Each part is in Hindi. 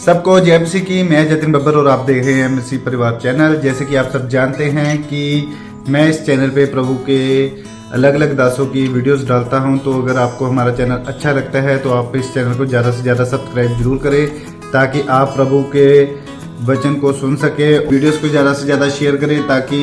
सबको जय मसीह की। मैं जतिन बब्बर और आप देख रहे हैं मसीह परिवार चैनल। जैसे कि आप सब जानते हैं कि मैं इस चैनल पे प्रभु के अलग अलग दासों की वीडियोस डालता हूं, तो अगर आपको हमारा चैनल अच्छा लगता है तो आप इस चैनल को ज़्यादा से ज़्यादा सब्सक्राइब जरूर करें, ताकि आप प्रभु के वचन को सुन सके। वीडियोस को ज़्यादा से ज़्यादा शेयर करें, ताकि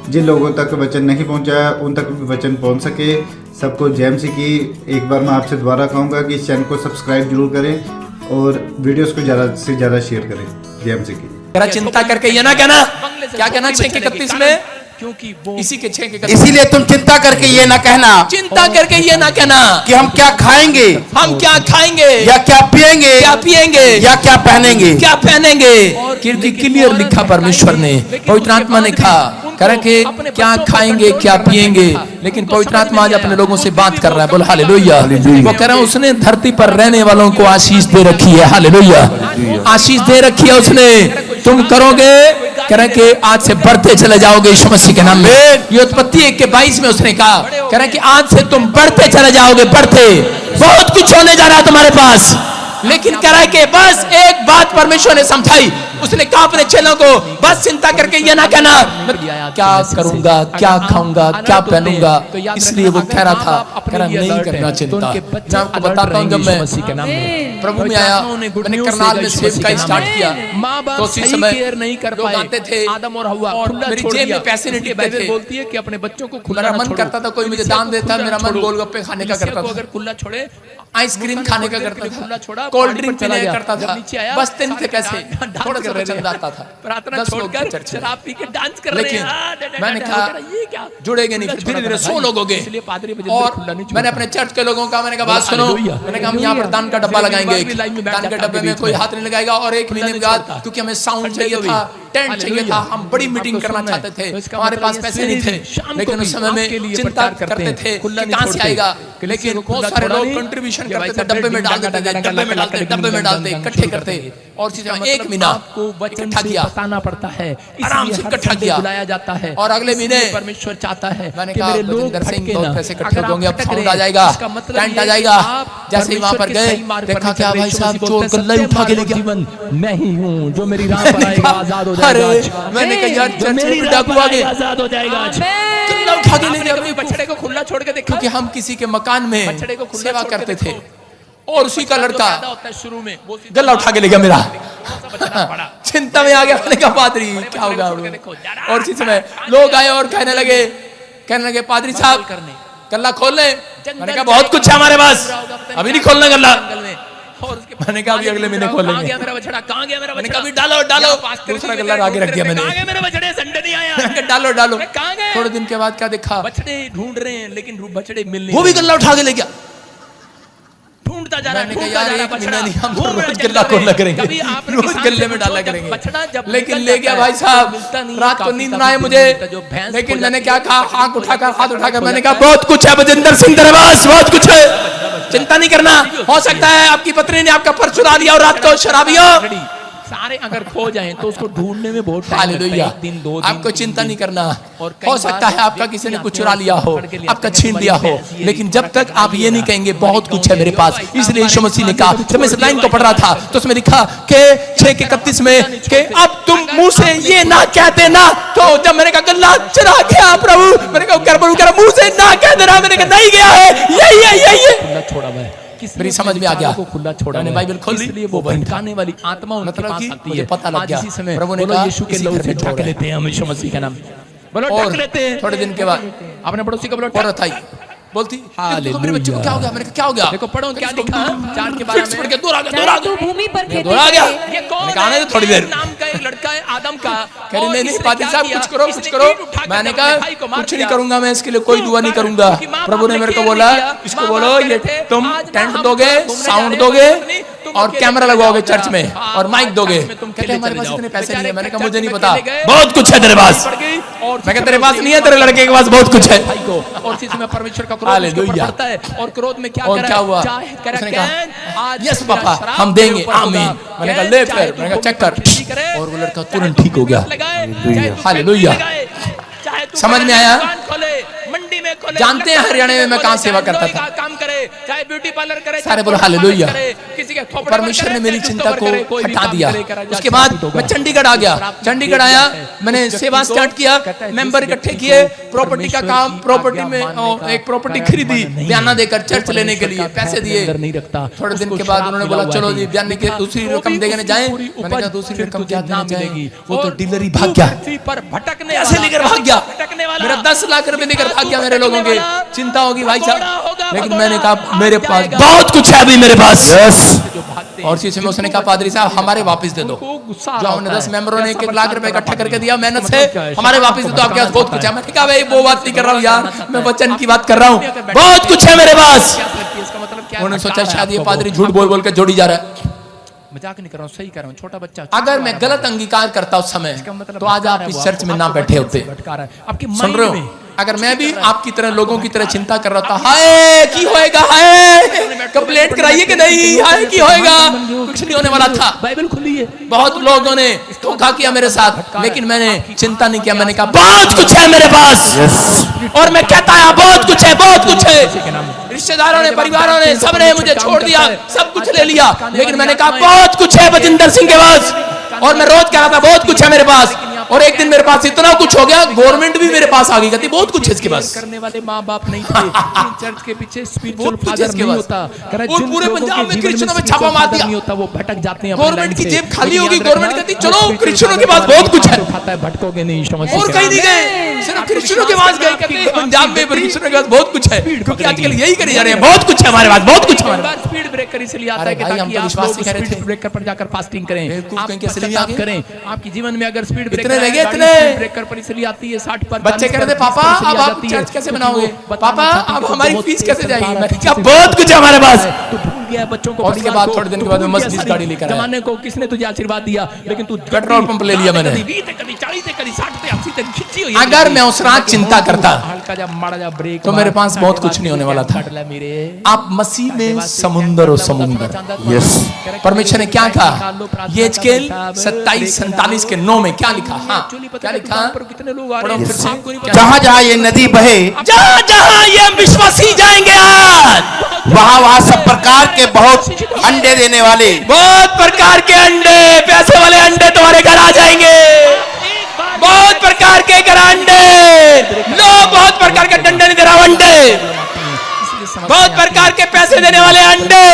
जिन लोगों तक वचन नहीं पहुंचा उन तक भी वचन पहुंच सके। सबको जय मसीह की। एक बार मैं आपसे दोबारा कहूँगा कि इस चैनल को सब्सक्राइब जरूर करें और वीडियोस को ज़्यादा से ज़्यादा शेयर करें। जय मसीह की। जरा चिंता करके ये ना कहना, क्या कहना 6:31 में, क्योंकि वो इसी के 6:31। इसीलिए तुम चिंता करके ये ना कहना, चिंता करके ये ना कहना कि हम क्या खाएंगे, हम क्या खाएंगे, या क्या पिएंगे, क्या पिएंगे, या क्या पहनेंगे, क्या पहनेंगे। क्योंकि क्लियर लिखा परमेश्वर ने, पवित्र आत्मा ने कहा करें कि क्या खाएंगे क्या पिएंगे, लेकिन पवित्र आत्मा आज अपने लोगों से बात कर रहा है। बोल हालेलुया। वो कह रहा है उसने धरती पर रहने वालों को आशीष दे रखी है। हालेलुया। आशीष दे रखी है उसने। तुम करोगे, कह रहे कि आज से बढ़ते चले जाओगे यीशु मसीह के नाम में। ये उत्पत्ति 1:22 में उसने कहा, कह रहे कि आज से तुम बढ़ते चले जाओगे, बढ़ते। बहुत कुछ होने जा रहा है तुम्हारे पास, लेकिन कह रहा है कि बस एक बात परमेश्वर ने समझाई। उसने कहा अपने चेलों को, बस चिंता करके ये ना कहना क्या करूंगा, क्या खाऊंगा, क्या पहनूंगा। इसलिए वो कह रहा था, कह रहा नहीं करना चिंता। मैं आपको बताता हूँ, जब मैं प्रभु में आया, मैंने करनाल में सेव का स्टार्ट किया, तो उसी समय लोग आते थे और मेरी जेब में पैसे नहीं टिकते थे। बोलती है कि अपने बच्चों को खुला मन करता था, कोई मुझे दान देता, मेरा मन गोलगप्पे खाने का करता था, अगर खुला छोड़े आइसक्रीम खाने का करता था, छोड़ा कोल्ड ड्रिंक पीने का करता था। बस 3 थे पैसे, थोड़ा सा चंदा आता था। प्रार्थना छोड़कर शराब पी के डांस कर रहे हैं। मैंने कहा ये क्या जुड़ेंगे नहीं, फिर धीरे-धीरे 100 लोग हो गए। और मैंने अपने चर्च के लोगों का, मैंने कहा बात सुनो, मैंने कहा हम यहाँ पर दान का डब्बा लगाएंगे। दान के डब्बे में कोई हाथ नहीं लगाएगा। और 1 महीने के बाद, क्योंकि हमें साउंड चाहिए था, टेंट चाहिए था, हम बड़ी मीटिंग करना चाहते थे, हमारे पास पैसे नहीं थे, लेकिन उस समय में चिंता करते थे कहां से आएगा। लेकिन बहुत सारे लोग कंट्रीब्यूशन करते थे, डब्बे में डाल देते, डब्बे में डालते, डब्बे में डालते, इकट्ठे करते। और 1 महीना को इकट्ठा किया, बताना पड़ता है, आराम से इकट्ठा किया, बुलाया जाता है। और अगले महीने परमेश्वर चाहता है मैंने कहा बजिंदर सिंह बहुत पैसे इकट्ठे होंगे, अब साउंड आ जाएगा, टेंट आ जाएगा। जैसे ही वहां पर गए, देखा क्या भाई साहब चोर गल्ला उठा के ले गया। मैं ही हूं जो मेरी राह पर आएगा, आजाद हो जाएगा। मैंने कहा यार चर्च में डाकू आ गए, आजाद हो जाएगा आज। गल्ला उठा के ले गया। बछड़े को खुला छोड़ के देखा, क्योंकि हम किसी के मकान में सेवा करते थे, और उसी का लड़का शुरू में गला उठा के ले गया मेरा। चिंता में आ गया। मैंने कहा पादरी क्या होगा। और इसी समय लोग आए और कहने लगे पादरी साहब गला खोल ले। मैंने कहा बहुत कुछ है हमारे पास, अभी नहीं खोलना गला। मैंने कहा अभी अगले महीने खोलेंगे। मैंने कहा अभी डालो दूसरा गला आगे रख दिया मैंने। डालो। थोड़े दिन के बाद क्या देखा, बछड़े ढूंढ रहे हैं, लेकिन बछड़े मिल नहीं, वो भी गला उठा के ले गया। ढूंढता जा रहा है, हम रोज गल्ला खोला करेंगे, रोज गल्ले में डाला करेंगे। लेकिन ले गया भाई साहब। रात को नींद ना आए मुझे, लेकिन मैंने क्या कहा, हाथ उठाकर मैंने कहा बहुत कुछ है बजिंदर सिंह तेरे पास, बहुत कुछ है, चिंता नहीं करना। हो सकता है आपकी पत्नी ने आपका पर्स चुरा लिया और रात को शराबियों सारे अगर खो जाएं तो उसको ढूंढने में बहुत टाइम लगता है, 1 दिन 2 दिन। आपको चिंता नहीं करना। हो सकता है आपका किसी ने कुछ चुरा लिया हो, आपका छीन लिया हो, लेकिन जब तक आप ये नहीं कहेंगे बहुत कुछ है मेरे पास। इसलिए यीशु मसीह ने कहा, जब मैं इस लाइन को पढ़ रहा था तो उसमें लिखा कि 6:31 में कि अब तुम मुंह से ये ना कहते ना। तो जब मैंने कहा गल्ला चुरा गया प्रभु, मैंने कहा प्रभु कह रहा मुंह से ना कह देना। मैंने कहा नहीं गया है, यही छोड़ा मैं, मेरी समझ में आ गया, खुला छोड़ा। मैंने बाइबल खोल ली, इसलिए वो भटकाने वाली आत्मा उनके पास आती है। पता लग गया, इसी समय प्रभु ने कहा यीशु के लहू से ढक लेते हैं हम, यीशु मसीह का नाम बोलो ढक लेते हैं। थोड़े दिन के बाद अपने पड़ोसी को बोलो औरत आई, बोलती मेरे बच्चे को क्या हो गया। मैंने कहा क्या हो गया, देखो पढ़ो क्या लिखा, 4 के बारे में पढ़ के दूर आ गया, तू भूमि पर खेती दूर आ गया। ये कौन है, है, थोड़ी देर नाम का एक लड़का है आदम का। कह रही नहीं पादरी साहब कुछ करो। मैंने कहा कुछ नहीं करूंगा, मैं इसके लिए कोई दुआ नहीं करूंगा। प्रभु ने मेरे को बोला इसको बोलो ये तुम टेंट दोगे, साउंड दोगे और कैमरा लगवाओगे चर्च में और माइक दोगे। कहते हमारे पास इतने पैसे नहीं है। मैंने कहा मुझे नहीं पता, बहुत कुछ है तेरे पास। मैं कहा तेरे पास नहीं है, तेरे लड़के के पास बहुत कुछ है। और इसी में परमेश्वर का क्रोध पड़ता है, और क्रोध में क्या हुआ, उसने कहा यस पापा हम देंगे, आमीन। मैंने कहा ले फिर, मैंने कहा चेक कर, और वो लड़का तुरंत ठीक हो गया। हालेलुया। समझ में आया। मंडी में जानते हैं हरियाणा में मैं कहाँ सेवा करता था, काम करे, चाहे ब्यूटी पार्लर करे, सारे बोलो हालेलुया। परमेश्वर ने मेरी चिंता को हटा दिया। उसके बाद मैं चंडीगढ़ आ गया। चंडीगढ़ आया, मैंने सेवा स्टार्ट किया, मेंबर इकट्ठे किए, प्रॉपर्टी का काम, प्रॉपर्टी में एक प्रॉपर्टी खरीदी बयाना देकर चर्च लेने के लिए पैसे दिए। नहीं रखता। थोड़े दिन के बाद उन्होंने बोला चलो जी बयाने की दूसरी रकम देने जाएं। मैंने कहा दूसरी रकम क्या देना मिलेगी, वो तो डीलर ही भाग गया, पर भटकने ऐसे लेकर भाग गया। भटकने वाला मेरा 10 लाख रुपए लेकर भाग गया मेरे लोगों के। चिंता होगी भाई साहब, लेकिन मैंने कहा मेरे पास बहुत कुछ है अभी मेरे पास। और शीशे में उसने कहा पादरी साहब हमारे वापस दे दो, जो हमने 10 मेंबरों ने 1 लाख रुपए इकट्ठा करके दिया मेहनत से, हमारे वापस दे दो, आपके पास बहुत कुछ है। मैंने कहा भाई वो बात नहीं कर रहा हूँ यार, मैं वचन की बात कर रहा हूँ, बहुत कुछ है मेरे पास। उन्होंने सोचा शायद ये पादरी झूठ बोल बोल के जोड़ी जा रहा है। मजाक नहीं कर रहा हूँ, सही कर रहा हूँ। छोटा बच्चा अगर मैं गलत अंगीकार करता उस समय तो आज आप इस चर्च में ना बैठे होते। आपके सुन रहे हो, अगर मैं भी आपकी तरह लोगों की तरह चिंता कर रहा था, हाय की होएगा, हाय कंप्लेंट कराइए कि नहीं, हाय की होएगा, कुछ नहीं होने वाला था। बाइबल खुली है। बहुत लोगों ने धोखा किया मेरे साथ, लेकिन मैंने चिंता नहीं किया। मैंने कहा बहुत कुछ है मेरे पास, और मैं कहता है बहुत कुछ है, बहुत कुछ है। रिश्तेदारों ने, परिवारों ने, सबने मुझे छोड़ दिया, सब कुछ ले लिया, लेकिन मैंने कहा बहुत कुछ है बजिंदर सिंह के पास। और मैं रोज कह रहा था बहुत कुछ है मेरे पास। और एक दिन मेरे पास इतना कुछ हो गया, गवर्नमेंट भी मेरे पास आ गई, कहती बहुत कुछ है इसके पास। करने वाले माँ बाप नहीं थे, चर्च के पीछे स्पिरिचुअल फादर नहीं होता। और पूरे पंजाब में क्रिश्चियनों में छापा मार दिया, नहीं होता, वो भटक जाते हैं। गवर्नमेंट की जेब खाली होगी, गवर्नमेंट कहती चलो क्रिश्चियनों के पास बहुत कुछ है, खाता है, भटकोगे नहीं। और कहीं नहीं गए, सिर्फ क्रिश्चियनों के पास गए। कहते पंजाब में क्रिश्चियनों के पास बहुत कुछ है, क्योंकि आजकल यही करे जा रहे हैं, बहुत कुछ है हमारे पास, बहुत कुछ है। स्पीड ब्रेकर इसलिए आता है कि ताकि आप लोग स्पीड ब्रेकर पर जाकर फास्टिंग करें, आप करें। आपके जीवन में अगर स्पीड ब्रेकर लगे, इतने ब्रेकर पर इसलिए आती है 60 पर। बच्चे कह रहे थे पापा अब आप चर्च कैसे बनाओगे, पापा अब हमारी फीस कैसे जाएगी। मैं क्या बहुत कुछ है हमारे पास। तो भूल गया बच्चों को। और उसके बाद थोड़े दिन के बाद मर्सिडीज गाड़ी लेकर आया। जमाने को किसने तुझे आशीर्वाद दिया, लेकिन तू पेट्रोल पंप ले लिया मैंने। कभी 40 से कभी 60 से 80 तक खिंची हुई। अगर मैं उस रात चिंता करता हल्का जा माड़ा जा ब्रेक तो मेरे पास बहुत कुछ नहीं होने वाला था। आप मसीह में समुंदर हो, समुंदर। यस, परमेश्वर ने क्या कहा, यहेजकेल 27:47 के 9 में क्या लिखा। हाँ क्या लिखा, कितने लोग आ रहे हैं। जहाँ जहाँ ये नदी बहे, जहाँ जहाँ ये विश्वासी जाएंगे आज वहाँ वहाँ सब प्रकार के बहुत अंडे देने वाले, बहुत प्रकार के अंडे, पैसे वाले अंडे तुम्हारे घर आ जाएंगे। बहुत प्रकार के घर अंडे, लोग बहुत प्रकार के डंडे नहीं दे रहा, अंडे। बहुत प्रकार के पैसे देने वाले अंडे,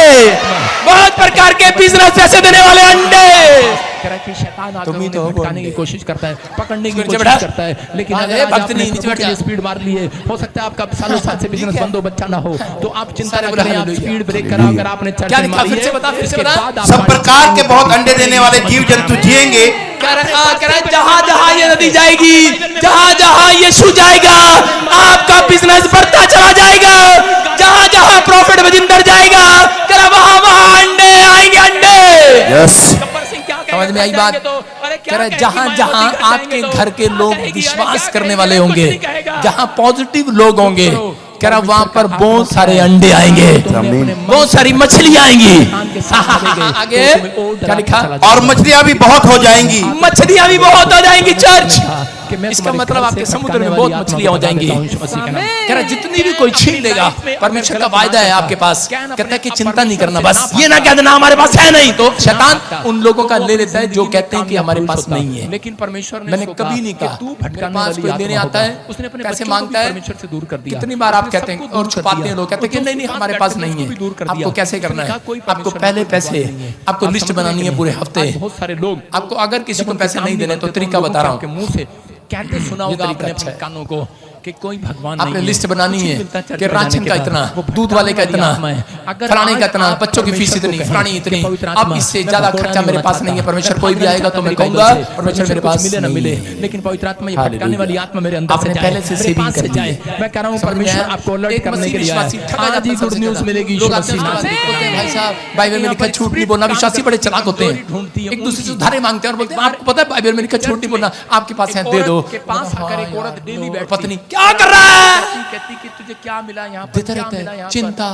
बहुत प्रकार के बिजनेस पैसे देने वाले अंडे। शैतान भटकाने की कोशिश करता है, पकड़ने की कोशिश करता है, लेकिन अगर भक्त नहीं नीचे बैठ स्पीड मार लिए, हो सकता है आपका सालों साल से बिजनेस बंद हो, बच्चा ना हो, तो आप चिंता न करें, आप स्पीड ब्रेक कराओ। अगर आपने क्या लिखा, फिर से बता, फिर से बता। सब प्रकार के बहुत अंडे देने वाले जीव जंतु जिएंगे। जहाँ जहाँ ये नदी जाएगी, जहाँ जहाँ यीशु जाएगा, आपका बिजनेस बढ़ता चला जाएगा। जहाँ जहाँ प्रॉफिट बजिंदर जाएगा, वहाँ वहाँ अंडे आएंगे, अंडे। यस, समझ में आई बात। कह रहे जहाँ जहाँ आपके घर के लोग विश्वास करने वाले होंगे, जहाँ पॉजिटिव लोग होंगे, कह रहा वहाँ पर बहुत सारे अंडे आएंगे, बहुत सारी मछलियाँ आएंगी। आगे क्या लिखा, और मछलियाँ भी बहुत हो जाएंगी। मछलियाँ भी बहुत हो जाएंगी चर्च। इसका मतलब आपके समुद्र में बहुत मछलियां हो जाएंगी। कह रहा जितनी भी कोई छीन लेगा, परमेश्वर का वायदा है आपके पास, कहता है कि चिंता नहीं करना, बस ये ना कह देना हमारे पास है नहीं। तो शैतान उन लोगों का ले लेता है जो कहते हैं कि हमारे पास नहीं है। लेकिन परमेश्वर ने मैंने कभी नहीं कहा तू भटकाने वाली कोई देने आता है, उसने अपने पैसे बच्चों मांगता है, परमेश्वर से दूर कर दिया। कितनी बार आप कहते हैं और छुपाते हैं, लोग कहते हैं कि नहीं नहीं हमारे पास नहीं है। आपको कैसे करना है, आपको पहले पैसे, आपको लिस्ट बनानी है पूरे हफ्ते। बहुत सारे लोग आपको अगर किसी को पैसे नहीं देने तो तरीका बता रहा हूँ, मुंह से कहते सुना होगा आपने अपने कानों को कि कोई भगवान आपने नहीं लिस्ट बनानी है कि बनाने राशन के का बाद इतना, वो दूध वाले का इतना, अगर फलाने का आज इतना, आप बच्चों की फीस परमेश्वर इतनी, को कहें फलानी इतनी, कि पवित्र अब आत्मा, इससे मैं ज्यादा भगोड़ा खर्चा नहीं मेरे होना पास नहीं है, चाहता। परमेश्वर मैं कोई भी आएगा तो मैं बाइबल कहूंगा से, परमेश्वर मेरे पास मिले ना नहीं मिले, है। लेकिन पवित्र आत्मा ये भटकाने वाली आत्मा मेरे अंदर से आपने जाए, पहले से मेरे सेविंग पास से कर जाए। दी। मैं कह रहा हूँ समझ में परमेश्वर आया? आपको अलर्ट एक करने मसीह के लिए विश्वासी ठगा आज जाता ही है गुड सबसे न्यूज़ ज्यादा। मिलेगी। लोग आते हैं उसके बाद बोलते हैं भाई साहब बाइबल में लिखा है छूट नहीं बोलना। विश्वासी बड़े चालाक होते हैं, एक दूसरे से उधारे मांगते हैं और बोलते हैं आपको पता है बाइबल में लिखा छूट नहीं बोलना, आपके पास है दे दो। के पास आकर एक औरत डेली बैठती, पत्नी क्या कर रहा है? कहती कि तुझे क्या मिला यहाँ पर, देते क्या रहते मिला हैं यहाँ पर? चिंता,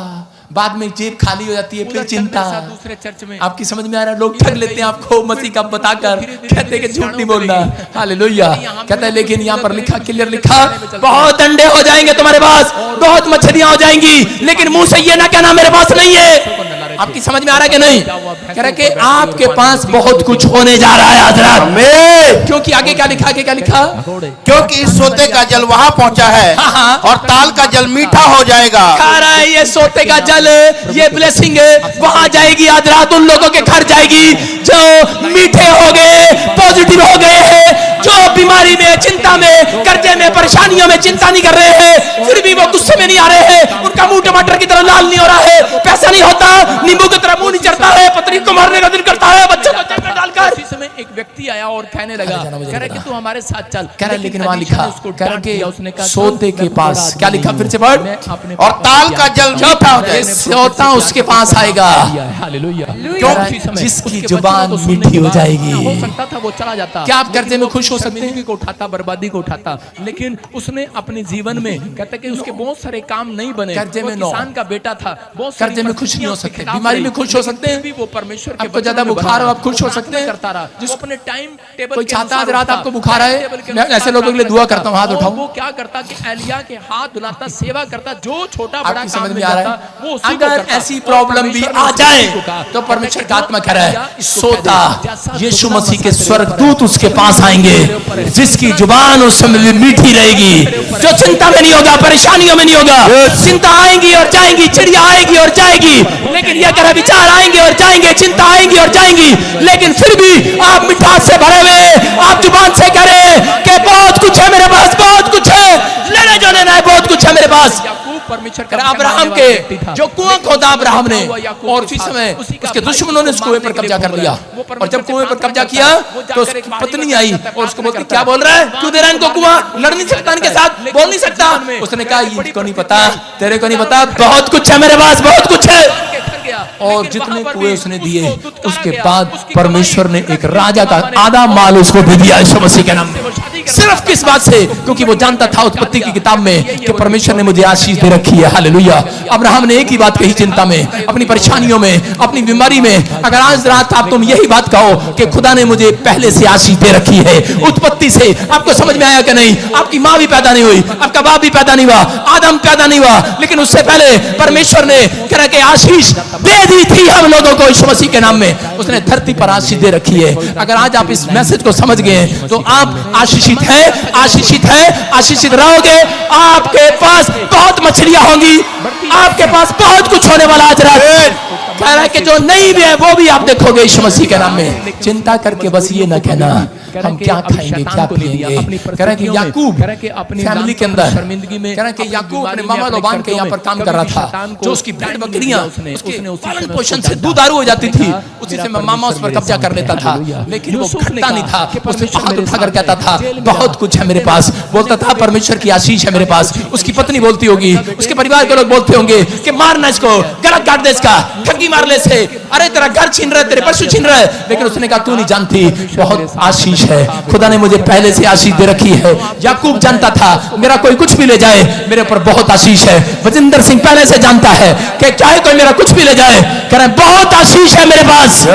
बाद में जेब खाली हो जाती है, फिर चिंता। दूसरे चर्च में आपकी समझ में आ रहा है? लोग ठग लेते हैं आपको मसीह का बताकर, कहते हैं कि झूठ नहीं बोलना। हालेलुया। कहता है लेकिन यहाँ पर लिखा, क्लियर लिखा, बहुत अंडे हो जाएंगे तुम्हारे पास, बहुत मछलियां हो जाएंगी, लेकिन मुंह से ये ना कहना मेरे पास नहीं है। आपकी समझ में आ रहा है कि नहीं? कह रहे कि आपके पास बहुत कुछ होने जा रहा है हजरत। क्योंकि आगे क्या लिखा, आगे क्या लिखा? क्योंकि इस सोते का जल वहां पहुंचा है हाँ। और ताल का जल मीठा हो जाएगा। कह रहा है ये सोते का जल, ये ब्लेसिंग वहां जाएगी आज रात, उन लोगों के घर जाएगी जो मीठे हो गए, पॉजिटिव हो गए हैं, जो बीमारी में, चिंता में, कर्जे में, परेशानियों में चिंता नहीं कर रहे हैं, फिर भी वो गुस्से में नहीं आ रहे हैं, उनका मुंह टमाटर की तरह लाल नहीं हो रहा है, पैसा नहीं होता, नींबू की तरह मुंह नहीं चढ़ता है, पत्नी को मारने का दिल करता है, बच्चों को जेल में डालकर। उसी समय एक व्यक्ति आया और कहने लगा, कह रहा कि तू हमारे साथ चल। कह रहा लेकिन वहां लिखा, कह रहा कि उसने कहा सोते के पास क्या लिखा, फिर से पढ़, और ताल का जल मीठा हो जाएगा। सोता उसके पास आएगा क्यों? जिसकी जुबान मीठी हो जाएगी। हो सकता था वो चला जाता, क्या आप कर्जे में खुश हो सकते हैं? को उठाता, बर्बादी को उठाता, लेकिन उसने अपने जीवन में कहता कि उसके बहुत सारे काम नहीं बने। कर्जे में किसान का बेटा था, बहुत कर्जे में खुश नहीं हो सकते, बीमारी में खुश हो सकते हैं, वो परमेश्वर के आपको ज्यादा बुखार हो आप खुश हो सकते हैं, करता रहा, जिस अपने टाइम टेबल कोई चाहता है रात आपको बुखार है, मैं ऐसे लोगों के लिए दुआ करता हूँ, हाथ उठाओ। वो क्या करता कि एलिया के हाथ धुलाता, सेवा करता, जो छोटा बड़ा आपकी समझ काम में आ रहा है वो है? अगर ऐसी प्रॉब्लम भी आ जाए तो परमेश्वर का आत्मा कह रहा है सोता यीशु मसीह के स्वर्गदूत उसके पास आएंगे, जिसकी जुबान उस समय भी मीठी रहेगी, जो चिंता में नहीं होगा, परेशानियों में नहीं होगा। चिंता आएंगी और जाएंगी, चिड़िया आएगी और जाएगी, लेकिन यह कह रहा विचार आएंगे और जाएंगे, चिंता आएंगी और जाएंगी, लेकिन फिर भी आप मिठास से भरे हुए, आप जुबान से कह रहे हैं कि बहुत कुछ है मेरे पास, बहुत कुछ है, लेने जो लेना है बहुत कुछ है मेरे पास। परमेश्वर अब्राहम के जो कुआं खोदा अब्राहम ने, और उसी समय उसके दुश्मनों ने उस कुएं पर कब्जा कर लिया, और जब कुएं पर कब्जा किया तो उसकी पत्नी आई और उसको बोलती क्या बोल रहा है, क्यों दे रहा है इनको कुआं, लड़ नहीं सकता इनके साथ, बोल नहीं सकता। उसने कहा इनको नहीं पता, तेरे को नहीं पता, बहुत कुछ है मेरे पास, बहुत कुछ है। और जितने कुएं उसने दिए उसके बाद परमेश्वर ने एक राजा का आधा माल उसको दे दिया यीशु मसीह के नाम में। सिर्फ किस बात से? क्योंकि वो जानता था उत्पत्ति की किताब में कि परमेश्वर ने मुझे आशीष दे रखी है। हालेलुया। अब्राहम ने एक ही बात कही चिंता में, अपनी परेशानियों में, अपनी बीमारी में, अगर आज रात आप तुम यही बात कहो कि खुदा ने मुझे पहले से आशीष दे रखी है उत्पत्ति से। आपको समझ में आया कि नहीं? आपकी माँ भी पैदा नहीं हुई, आपका बाप भी पैदा नहीं हुआ, आदम पैदा नहीं हुआ, लेकिन उससे पहले परमेश्वर ने कह रहा कि आशीष दे दी थी हम लोगों को यीशु मसीह के नाम में। उसने धरती पर आशीष दे रखी है। अगर आज आप इस मैसेज को समझ गए तो आप आशीषित हैं, आशीषित है, आशीषित रहोगे। आपके पास बहुत मछलियां होंगी, आपके पास बहुत कुछ होने वाला आज रात। कह रहा है कि जो नहीं भी है वो भी आप देखोगे यीशु मसीह के नाम में। चिंता करके बस ये ना कहना हम क्या खाएंगे क्या पिएंगे। कह रहा है कि याकूब फैमिली के अंदर, कह रहा है कि याकूब अपने मामा लोबान के यहाँ पर काम कर रहा था, जो उसकी भेड़ बकरियां उसके पालन पोषण से दुधारू हो जाती थी, उसी से मामा उस पर कब्जा कर लेता था, लेकिन वो घटता नहीं था। उसने हाथ उठाकर कहता था बहुत कुछ है मेरे पास, बोलता था परमेश्वर की आशीष है मेरे पास। उसकी पत्नी बोलती होगी, उसके परिवार के लोग बोलते होंगे कि मारना इसको, गला काट दे इसका, ठगी मार ले से, अरे तेरा घर छीन रहा है, तेरे पशु छीन रहा है। लेकिन उसने कहा तू नहीं जानती, बहुत आशीष है, खुदा ने मुझे पहले से आशीष दे रखी है। याकूब जानता था मेरा कोई कुछ भी ले जाए मेरे ऊपर बहुत आशीष है। वजिंदर सिंह पहले से जानता है कि चाहे कोई मेरा कुछ भी ले जाए, कह रहे बहुत आशीष है मेरे पास,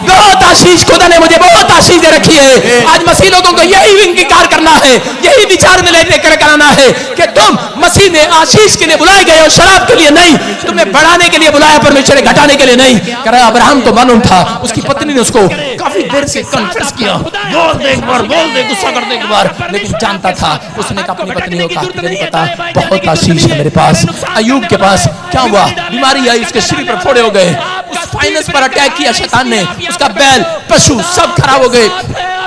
बहुत आशीष, खुदा ने मुझे बहुत आशीष दे रखी है। आज मसीह लोगों को यही इंकार करना है, यही विचार में लेकर कराना है कि तुम मसीह ने आशीष के लिए बुलाए गए हो, शराब के लिए नहीं। तुम्हें बढ़ाने के लिए बुलाया परमेश्वर ने, घटाने के लिए नहीं। कह रहा अब्राहम तो मालूम था, उसकी पत्नी ने उसको काफी देर से कन्फ्रेस किया, बोल दे एक बार, बोल दे, गुस्सा कर दे एक बार, लेकिन जानता था। उसने कहा अपनी पत्नी को कहा तुझे नहीं पता बहुत आशीष है मेरे पास। अय्यूब के पास क्या हुआ? बीमारी आई, उसके शरीर पर फोड़े हो गए, उस फाइनेंस पर अटैक किया शैतान ने, उसका बैल पशु सब खराब हो गए,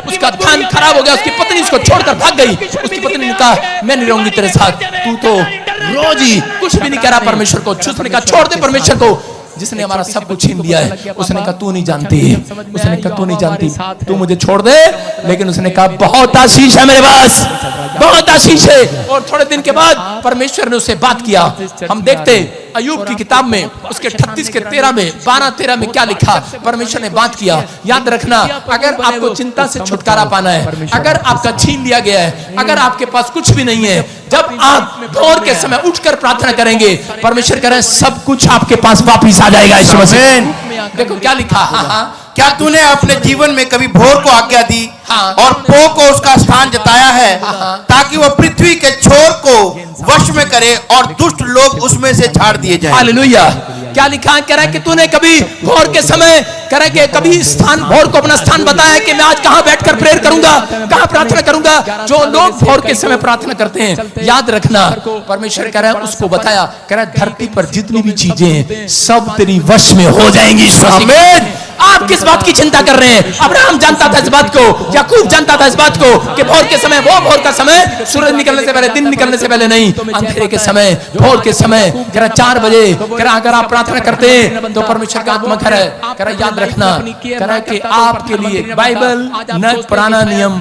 उसका धन खराब हो गया। उसकी पत्नी उसको छोड़कर भाग गई। उसकी पत्नी ने कहा मैं नहीं रहूंगी तेरे साथ, तू तो रोज ही कुछ भी नहीं कह रहा परमेश्वर को। उसने कहा छोड़ दे परमेश्वर को जिसने हमारा सब कुछ छीन लिया है। उसने कहा तू नहीं जानती, उसने कहा तू नहीं जानती, तू मुझे छोड़ दे। लेकिन उसने कहा बहुत आशीष है मेरे पास, बहुत आशीष है। और थोड़े दिन के बाद परमेश्वर ने उससे बात किया। हम देखते अय्यूब की किताब में उसके 38 के 13 में 12-13 में क्या लिखा, परमेश्वर ने बात किया। याद रखना, अगर आपको चिंता से छुटकारा पाना है, अगर आपका छीन लिया गया है, अगर आपके पास कुछ भी नहीं है, जब आप भोर के समय उठकर प्रार्थना करेंगे, परमेश्वर कह रहे हैं सब कुछ आपके पास वापिस आ जाएगा यीशु मसीह। देखो क्या लिखा, हाँ, क्या तूने अपने जीवन में कभी भोर को आज्ञा दी हाँ। और पो को उसका स्थान जताया है ताकि वह पृथ्वी के छोर को वश में करे और दुष्ट लोग उसमें से झाड़ दिए जाएं। हालेलुया। क्या लिखा है, कह रहा है कि तूने कभी भोर के समय, कह रहा है कि कभी स्थान, भोर को अपना स्थान बताया कि मैं आज कहां बैठकर प्रेयर करूंगा, कहां प्रार्थना करूंगा। जो लोग भोर के समय प्रार्थना करते हैं, याद रखना परमेश्वर कह रहा है उसको बताया, कह रहा है धरती पर जितनी भी चीजें हैं सब तेरी वश में हो जाएंगी। आमीन। आप किस बात की चिंता कर रहे हैं? अब्राहम जानता था इस बात को, याकूब जानता था इस बात को कि भोर के समय, वो भोर का समय सूरज निकलने से पहले, दिन निकलने से पहले नहीं, अंधेरे के समय, भोर के समय, कह रहा 4 बजे, कह रहा अगर आप प्रार्थना करते हैं तो परमेश्वर का आत्मा कह रहा है याद रखना, कह रहा है कि आपके लिए बाइबल न पुराना नियम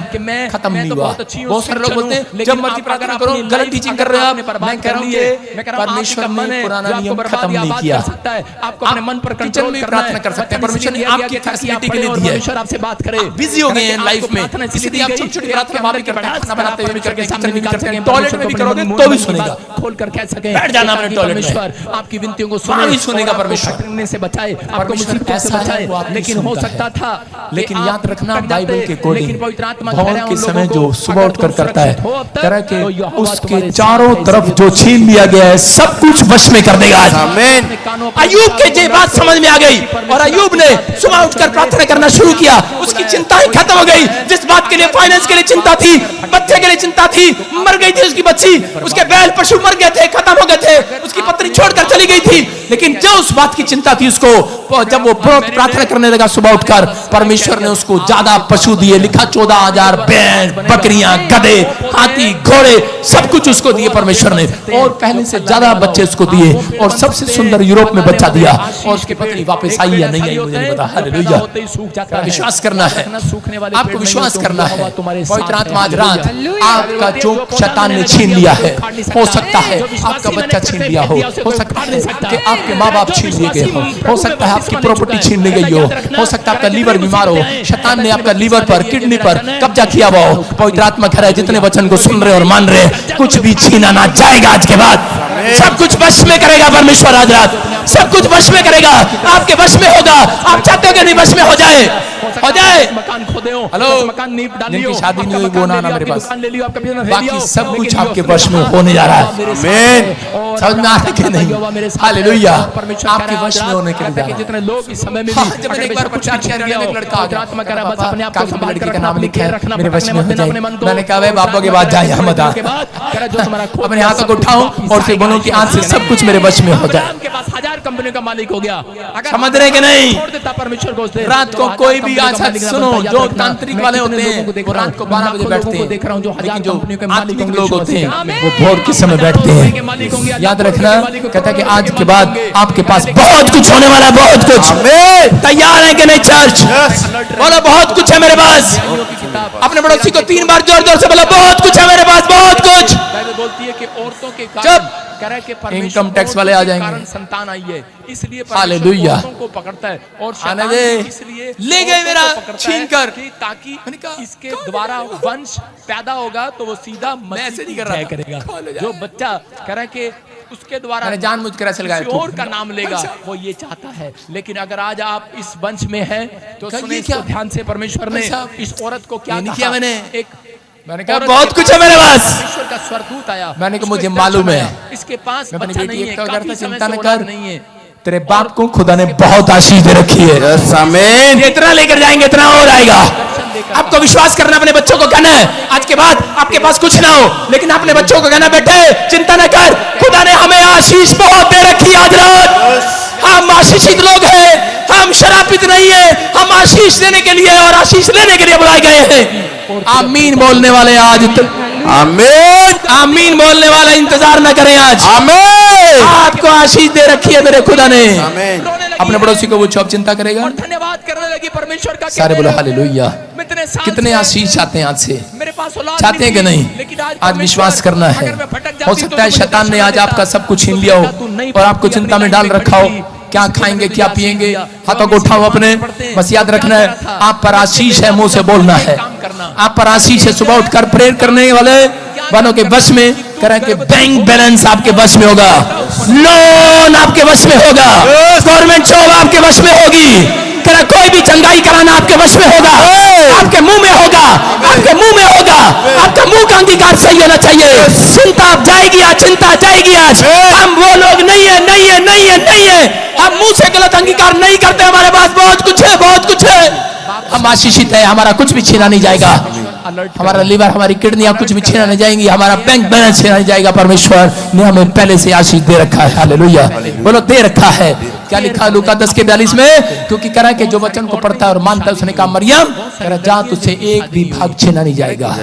खत्म नहीं हुआ। बहुत सारे लोग बोलते हैं जब मर्जी प्रार्थना करो, गलत टीचिंग कर रहे हो आप। मैं कह रहा हूं कि परमेश्वर ने पुराना नियम खत्म नहीं किया। आपको अपने मन पर कंट्रोल में प्रार्थना कर सकते हैं, परमेश्वर ने आपकी फैसिलिटी के लिए दी है। परमेश्वर आपसे बात करे, बिजी हो गए हैं लाइफ में, इसलिए आप छोटी-छोटी प्रार्थना वहां भी करते हैं, खाना बनाते हुए भी करके, किचन में भी करते हैं, टॉयलेट में भी करोगे तो भी सुनेगा। खोल कर कह सके, बैठ जाना अपने टॉयलेट में, परमेश्वर आपकी विनतियों को वहां भी सुनेगा परमेश्वर। सुनने से बचाए, आपको मुसीबतों से बचाए। लेकिन हो सकता था, लेकिन याद रखना बाइबल के लेकिन अकॉर्डिंग पवित्र आत्मा भोर के समय जो सुबह उठकर करता है, कह रहा है तो कि यहोवा उसके तुम्हारे चारों साथ तरफ जो छीन लिया गया है सब कुछ वश में कर देगा आज। आमीन। अय्यूब के ये बात समझ में आ गई और अय्यूब ने सुबह उठकर प्रार्थना करना शुरू किया। उसकी चिंता ही खत्म हो गई। जिस बात के लिए, फाइनेंस के लिए चिंता थी, बच्चे के लिए चिंता थी, मर गई थी उसकी बच्ची, उसके बैल पशु मर गए थे, खत्म हो गए थे, उसकी पत्नी छोड़कर चली गई थी, लेकिन जो उस बात की चिंता थी उसको, जब वो प्रार्थना करने लगा सुबह उठकर, परमेश्वर ने उसको ज्यादा पशु दिए। लिखा 14,000 बैल, बकरियां, गधे, हाथी, घोड़े, सब कुछ उसको दिए परमेश्वर ने, और पहले से ज्यादा बच्चे उसको दिए, और सबसे सुंदर यूरोप में बच्चा दिया। और उसकी पत्नी वापस आई या नहीं आई मुझे नहीं पता। हालेलुया। विश्वास करना है, आपको विश्वास करना है। पवित्र आत्मा आज रात आपका जो शैतान ने छीन लिया है, हो सकता है आपका बच्चा छीन लिया हो सकता है कि आपके माँ बाप छीन लिए गए हो सकता है आपकी प्रॉपर्टी छीन ली गई हो सकता है आपका लीवर बीमार हो, शैतान ने आपका लीवर पर, किडनी पर कब्जा किया हुआ हो। पवित्र आत्मा कह रहा है जितने वचन को सुन रहे और मान रहे हैं, कुछ भी छीना ना जाएगा। आज के बाद सब कुछ वश में करेगा परमेश्वर। आज रात सब कुछ वश में करेगा, आपके वश में होगा। आप चाहते हो कि नहीं वश में हो जाए? हो जाए। मकान खोदे हो, हेलो, मकान नींव डाली जिनकी हो, शादी नहीं हुई वो ना मेरे पास, ले लियो, आपका बिजनेस ले बाकी लियो, सब कुछ लेकिन आपके जो वश में होने जा रहा है। आमीन। समझ में आ रहा है कि नहीं? हालेलुया। परमेश्वर आपके वश में होने के लिए जा रहा है। जितने लोग इस समय में हाँ, जब मैंने एक बार प्रचार किया, एक लड़का आ गया, आत्मा करा बस अपने आप को संभाल लड़की कर का नाम लिखा है, रखना, मेरे वश में हो जाए। मैंने कहा भाई और बाबा के बाद जाए, यहाँ मत आ। के बाद करा जो तुम्हारा खोद अपने हाथों को उठाओ और फिर बोलो कि आज से सब कुछ मेरे वश में हो जाए। अब्राहम के पास 1000 कंपनियों का मालिक हो गया। अगर समझ रहे कि नहीं? छोड़ देता परमेश्वर को उस दिन, रात को कोई भी आज सुनो, जो तांत्रिक वाले होते हैं वो रात को 12 बजे बैठते हैं, देख रहा हूं जो लेकिन जो कंपनियों के मालिक आत्मिक होंगे, लोग होते हैं आमीन। वो भोर के समय बैठते हैं। याद रखना, कहता है कि आज के बाद आपके पास बहुत कुछ होने वाला है, बहुत कुछ। तैयार है कि नहीं चर्च? बोलो बहुत कुछ है मेरे पास। अपने पड़ोसी को 3 बार जोर जोर से बोलो बहुत कुछ है मेरे पास, बहुत कुछ। बाइबल बोलती है कि औरतों के जब करे के इनकम टैक्स वाले आ जाएंगे, कारण संतान आई है, इसलिए हालेलुया। औरतों को पकड़ता है और आने शैतान दे। इसलिए ले गए मेरा छीन कर, कि ताकि मैंने कहा, इसके द्वारा वंश पैदा होगा तो वो सीधा ऐसे नहीं मसीह कर रहा जय था। करेगा। खोल हो जाए। जो बच्चा करे के उसके द्वारा मैंने जानबूझ कर ऐसे लगाया, किसी और का नाम लेगा, वो ये चाहता है। लेकिन अगर आज आप इस वंश में हैं तो क्या सुनिए ये क्या? इसको ध्यान से। परमेश्वर ने इस औरत को क्या ये नहीं कहा? किया मैंने। एक मैंने कहा औरत बहुत के कुछ है मेरे पास। परमेश्वर का स्वरदूत आया, मैंने कहा उसको मुझे एक मालूम दर्शन है। आया। इसके पास मैं अपनी बच्चा बेटी नहीं है, एकता काफी करता, समय चिंता से न औलाद कर। नहीं है। तेरे बाप को खुदा ने बहुत आशीष दे रखी है। आमीन। ये इतना लेकर जाएंगे इतना हो जाएगा। आपको विश्वास करना, अपने बच्चों को कहना है आज के बाद आपके पास कुछ ना हो, लेकिन अपने बच्चों को कहना बेटे चिंता न कर, खुदा ने हमें आशीष बहुत दे रखी है। आज रात हम आशीषित लोग हैं, हम शराबित नहीं है, हम आशीष देने के लिए और आशीष लेने के लिए बुलाए गए हैं। आमीन बोलने वाले आज आमीन। आमीन बोलने वाले इंतजार न करें। आज आमीन। आपको आशीष दे रखी है मेरे खुदा ने। आमीन। अपने पड़ोसी को पूछो, अब चिंता करेगा? और धन्यवाद करने लगी परमेश्वर का। सारे बोलो हालेलुया। मैं इतने साल कितने से आशीष चाहते हैं आज से? मेरे पास औलाद चाहते हैं कि थी, नहीं? लेकिन आज विश्वास करना है। अगर मैं भटक जाती हो तो सकता है मुझे शैतान ने दर्शन आज देता। आपका सब कुछ छीन लिया हो और आपको चिंता में डाल रखा हो, क्या खाएंगे क्या पिएंगे। हाथों को उठाओ अपने, बस याद रखना है आप पर आशीष है, मुंह से बोलना है। आप पर आशीष है। सुबह उठकर प्रेयर करने वाले वालों के वश में कह रहा है कि बैंक बैलेंस आपके वश में होगा, लोन आपके वश में होगा, गवर्नमेंट जॉब आपके वश में होगी, कह रहा कोई भी चंगाई कराना आपके वश में होगा, आपके मुंह में होगा, आपके मुंह में होगा, आपका मुंह का अंगीकार सही होना चाहिए। चिंता जाएगी आज, चिंता जाएगी आज। हम वो लोग नहीं है, नहीं है, नहीं है, नहीं है। हम मुंह से गलत अंगीकार नहीं करते। हमारे पास बहुत कुछ है, बहुत कुछ है। हम आशीषित है, हमारा कुछ भी छीना नहीं जाएगा। हमारा लीवर, हमारी किडनियां कुछ भी छीना नहीं जाएंगी, हमारा बैंक बैलेंस छीना नहीं जाएगा। परमेश्वर ने हमें पहले से आशीष दे रखा है। हालेलुया, बोलो दे रखा है। क्या लिखा लूका 10:42 में? क्योंकि कह रहा है कि जो वचन को पढ़ता है और मानता है, उसने कहा मरियम कह रहा जा तुझसे एक भी भाग छीना नहीं जाएगा।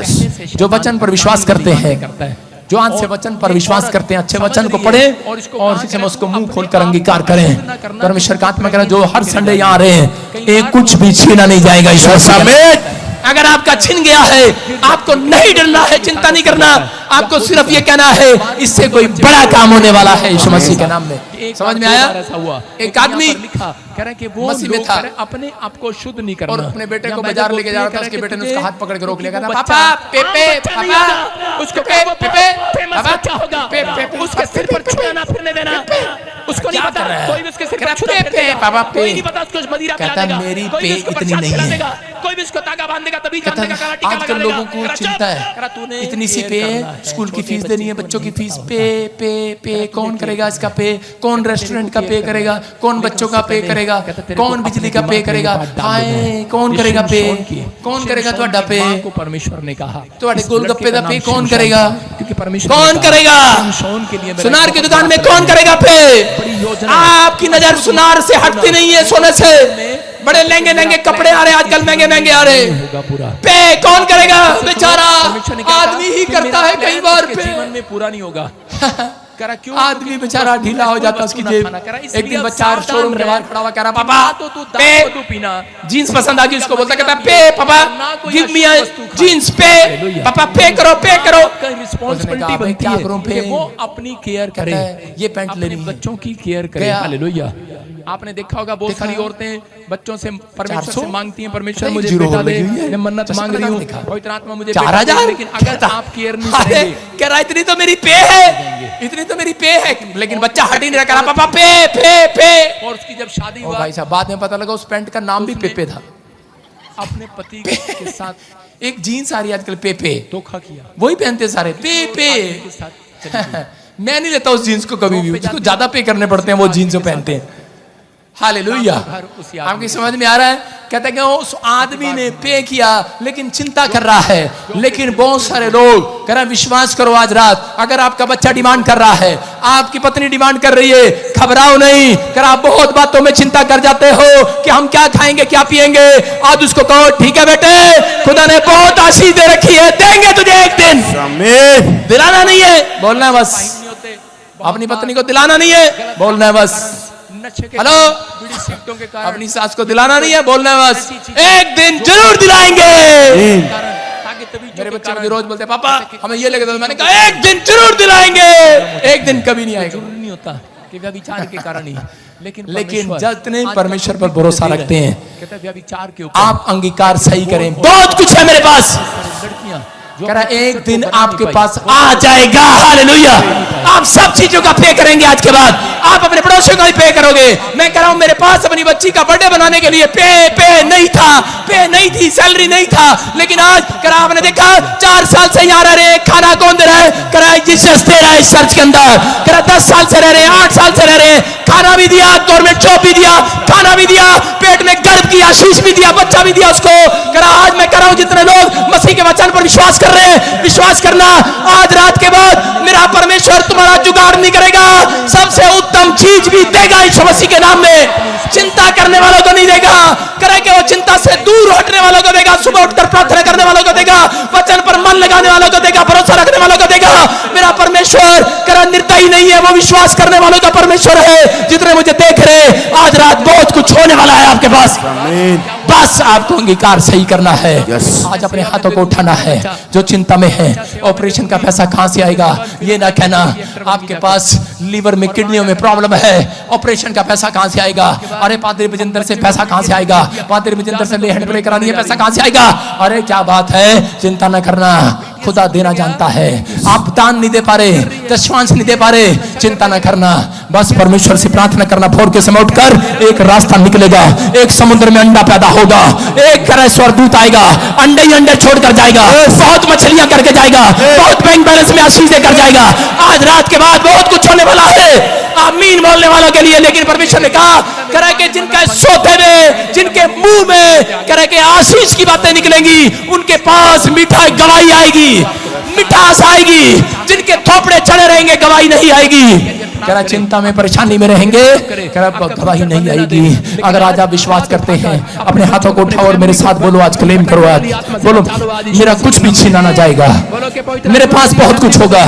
जो वचन पर विश्वास करते हैं, जो आज से वचन पर विश्वास करते हैं, अच्छे वचन को पढ़े और इसी समय उसको मुंह खोलकर अंगीकार करें। परमेश्वर का आत्मा कह रहा है जो हर संडे यहाँ आ रहे हैं, एक कुछ भी छीना नहीं जाएगा। ईश्वर में अगर आपका छिन गया है, आपको नहीं डरना है, चिंता नहीं करना, आपको सिर्फ ये कहना है इससे कोई बड़ा काम होने वाला है यीशु मसीह के नाम में। समझ में आया? एक आदमी कह रहा कि वो मसीह में था, अपने आप को शुद्ध नहीं करना और अपने बेटे को बाजार लेके जा रहा था। उसके बेटे ने उसका हाथ पकड़ के रोक लिया, कहता पापा पेपे, पापा उसको पेपे, पापा क्या होगा, उसके सिर पर छुआ ना फिरने देना। उसको नहीं पता, कोई भी उसके सिर पर छुआ पे पापा पे, कोई नहीं पता उसको मदिरा पिला देगा, मेरी कोई पे भी उसको इतनी प्रसाद नहीं खिला है। देगा, कोई भी उसको तागा बांध देगा, तभी जान देगा कराटी का लगा आजकल देगा। लोगों को चिंता है, इतनी सी पे, स्कूल की फीस देनी है, बच्चों की फीस पे पे पे, कौन करेगा इसका पे, कौन रेस्टोरेंट का पे करेगा, कौन बच्चों का पे करेगा, कौन बिजली का पे करेगा, हाय कौन करेगा पे, कौन करेगा ਤੁਹਾਡਾ पे। परमेश्वर ने कहा ਤੁਹਾਡੇ गोलगप्पे का पे कौन करेगा, क्योंकि परमेश्वर कौन करेगा? के लिए सुनार की दुकान में कौन करेगा पे? आपकी नजर सुनार से हटती नहीं है, सोने से। बड़े महंगे महंगे कपड़े आ रहे हैं आजकल, महंगे महंगे आ रहे हैं, पे कौन करेगा? बेचारा आदमी ही करता है कई बार पे। जीवन में पूरा नहीं होगा। आदमी बेचारा ढीला हो जाता है, उसकी जेब। एक दिन बच्चा शोरूम के बाहर खड़ा हुआ कह रहा पापा पे पीना जीन्स पसंद आ गई, उसको बोलता कहता पे पापा गिव मी जीन्स पे, पापा पे करो, पे करो। रिस्पांसिबिलिटी बनती क्या है करूं कि पे? वो अपनी केयर करे, ये पैंट अपने लेनी है, बच्चों की केयर करे। गया। हालेलुया। आपने देखा होगा बहुत सारी औरतें बच्चों से परमेश्वर 400? से मांगती हैं, परमेश्वर नहीं, मुझे जीरो बेटा हो दे, लगी हुई है। मैं मन्नत मांग रही हूँ, देखा। पवित्र आत्मा मुझे 4000? लेकिन अगर आप केयर नहीं अरे करेंगे, कह रहा इतनी तो मेरी पे है, इतनी तो मेरी पे है, लेकिन बच्चा हट ही नहीं रहा, कह रहा पापा पे पे पे। और उसकी जब शादी ओ हुआ, भाई साहब बाद में पता लगा उस पैंट का नाम भी पेपे था। अपने पति के साथ एक जीन्स आ रही है आजकल पेपे, धोखा किया, वही पहनते सारे पे पे। के साथ चली गई। मैं नहीं लेता उस जीन्स को कभी भी, उसको ज्यादा पे करने पड़ते हैं वो जीन्स जो पहनते हैं। हालेलुया। आपकी समझ में आ रहा है? कहते हैं कि उस आदमी ने पे किया लेकिन चिंता कर रहा है। लेकिन बहुत सारे लोग कह रहे विश्वास करो आज रात, अगर आपका बच्चा डिमांड कर रहा है, आपकी पत्नी डिमांड कर रही है, घबराओ नहीं। कर आप बहुत बातों में चिंता कर जाते हो कि हम क्या खाएंगे, क्या पिएंगे। आज उसको कहो ठीक है बेटे, खुदा ने बहुत आशीष दे रखी है, देंगे तुझे एक दिन। दिलाना नहीं है, बोलना है बस। अपनी पत्नी को दिलाना नहीं है, बोलना है बस। हेलो, अपनी सास को दिलाना नहीं है, बोलना है बस। एक दिन जरूर दिलाएंगे। मेरे बच्चे मुझे रोज बोलते हैं पापा हमें ये लेके दो, मैंने कहा एक दिन जरूर दिलाएंगे। एक दिन कभी नहीं आएगा, जरूरी नहीं होता कि व्यभिचार के कारण ही, लेकिन जितने परमेश्वर पर भरोसा रखते हैं, कहता है व्यभिचार के ऊपर आप अंगीकार सही करें। बहुत कुछ है मेरे पास, लड़कियां कह रहा एक दिन आपके पास आ जाएगा। हालेलुया। आप सब चीजों का पे करेंगे आज के बाद, आप अपने पड़ोसियों का भी पे करोगे। मैं कह रहा हूं मेरे पास अपनी बच्ची का बर्थडे बनाने के लिए पे नहीं था, पे नहीं थी, सैलरी नहीं था, लेकिन आज कह रहा आपने देखा 4 साल से यहाँ रह रहे, खाना कौन दे रहा है? कह रहा जीसस दे रहा है इस चर्च के अंदर। कह रहा 10 साल से रह रहे, 8 साल से रह रहे, खाना भी दिया, गवर्नमेंट जॉब भी दिया, खाना भी दिया, पेट में गर्भ की आशीष भी दिया, बच्चा भी दिया उसको। कह रहा आज मैं कह रहा हूं जितने लोग मसीह के वचन पर विश्वास कर रहे हैं, विश्वास करना आज रात के बाद मेरा परमेश्वर तुम्हारा जुगाड़ नहीं करेगा, सबसे उत्तम चीज भी देगा यीशु मसीह के नाम में। चिंता करने वालों को नहीं देगा, करे कि वो चिंता से दूर हटने वालों को देगा, सुबह उठकर प्रार्थना करने वालों को देगा, वचन पर मन लगाने वालों को देगा, भरोसा रखने वालों को देगा। मेरा परमेश्वर करा निर्दयी नहीं है, वो विश्वास करने वालों का परमेश्वर है। जितने मुझे देख रहे, आज रात बहुत कुछ होने वाला है आपके पास, बस आपको अंगीकार सही करना है। आज अपने हाथों को उठाना है। जो चिंता में है, ऑपरेशन का पैसा कहां से आएगा ये ना कहना। आपके पास लीवर में, किडनियों में प्रॉब्लम है, ऑपरेशन का पैसा कहां से आएगा? अरे पादरी विजेंद्र से पैसा कहां से आएगा? पादरी विजेंद्र से हैंड प्ले करानी है, पैसा कहां से आएगा? अरे क्या बात है, चिंता न करना। खुदा देना जानता है। आप दान नहीं दे पा रहे, दशमांश नहीं दे पा रहे, चिंता न करना, बस परमेश्वर से प्रार्थना करना। भोर के समय उठकर एक रास्ता निकलेगा, एक समुद्र में अंडा पैदा होगा, एक स्वर्गदूत आएगा, अंडे ही अंडे छोड़कर जाएगा, बहुत मछलियां करके जाएगा, बहुत बैंक बैलेंस में आशीष देकर जाएगा। आज रात के बाद बहुत कुछ होने वाला है आमीन बोलने वालों के लिए। लेकिन परमेश्वर ने कहा करे कि जिनका सोते में, जिनके मुंह में करे कि आशीष की बातें निकलेंगी, उनके पास मीठा गवाही आएगी, मिठास आएगी। जिनके थोपड़े चढ़े रहेंगे गवाही नहीं आएगी। करा चिंता में, परेशानी में रहेंगे, करा गवाही नहीं आएगी। अगर आज आप विश्वास करते हैं, अपने हाथों को उठाओ और मेरे साथ बोलो, आज क्लेम करो, आज बोलो मेरा कुछ भी छीना ना जाएगा, मेरे पास बहुत कुछ होगा,